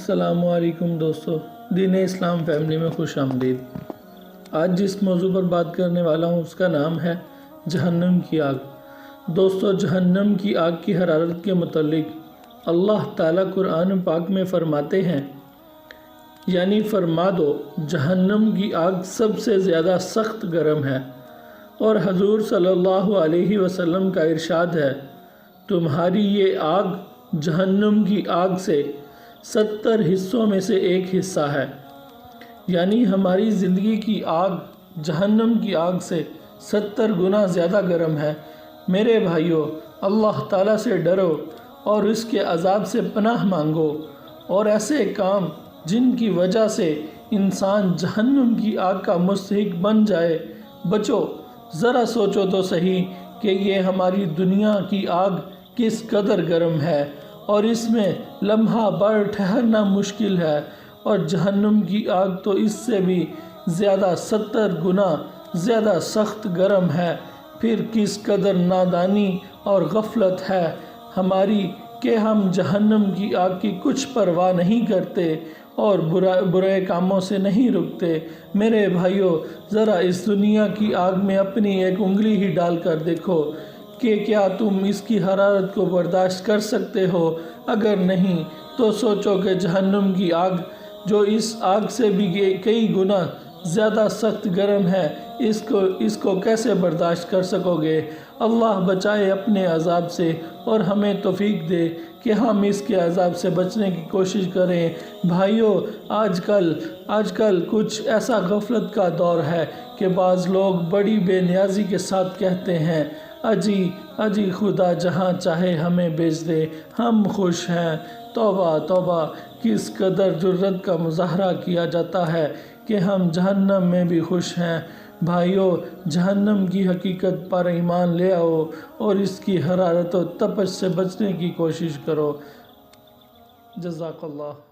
السلام علیکم دوستو، دین اسلام فیملی میں خوش آمدید۔ آج جس موضوع پر بات کرنے والا ہوں اس کا نام ہے جہنم کی آگ۔ دوستو، جہنم کی آگ کی حرارت کے متعلق اللہ تعالیٰ قرآن پاک میں فرماتے ہیں، یعنی فرما دو جہنم کی آگ سب سے زیادہ سخت گرم ہے، اور حضور صلی اللہ علیہ وسلم کا ارشاد ہے، تمہاری یہ آگ جہنم کی آگ سے 70 حصوں میں سے ایک حصہ ہے۔ یعنی ہماری زندگی کی آگ جہنم کی آگ سے 70 گنا زیادہ گرم ہے۔ میرے بھائیوں، اللہ تعالیٰ سے ڈرو اور اس کے عذاب سے پناہ مانگو، اور ایسے کام جن کی وجہ سے انسان جہنم کی آگ کا مستحق بن جائے بچو۔ ذرا سوچو تو صحیح کہ یہ ہماری دنیا کی آگ کس قدر گرم ہے، اور اس میں لمحہ بھر ٹھہرنا مشکل ہے، اور جہنم کی آگ تو اس سے بھی زیادہ 70 گنا زیادہ سخت گرم ہے۔ پھر کس قدر نادانی اور غفلت ہے ہماری کہ ہم جہنم کی آگ کی کچھ پرواہ نہیں کرتے اور برے کاموں سے نہیں رکتے۔ میرے بھائیوں، ذرا اس دنیا کی آگ میں اپنی ایک انگلی ہی ڈال کر دیکھو کہ کیا تم اس کی حرارت کو برداشت کر سکتے ہو؟ اگر نہیں تو سوچو کہ جہنم کی آگ جو اس آگ سے بھی کئی گنا زیادہ سخت گرم ہے، اس کو کیسے برداشت کر سکو گے؟ اللہ بچائے اپنے عذاب سے، اور ہمیں توفیق دے کہ ہم اس کے عذاب سے بچنے کی کوشش کریں۔ بھائیوں، آج کل کچھ ایسا غفلت کا دور ہے کہ بعض لوگ بڑی بے نیازی کے ساتھ کہتے ہیں، اجی خدا جہاں چاہے ہمیں بھیج دے، ہم خوش ہیں۔ توبہ توبہ، کس قدر جرأت کا مظاہرہ کیا جاتا ہے کہ ہم جہنم میں بھی خوش ہیں۔ بھائیوں، جہنم کی حقیقت پر ایمان لے آؤ اور اس کی حرارت و تپش سے بچنے کی کوشش کرو۔ جزاک اللہ۔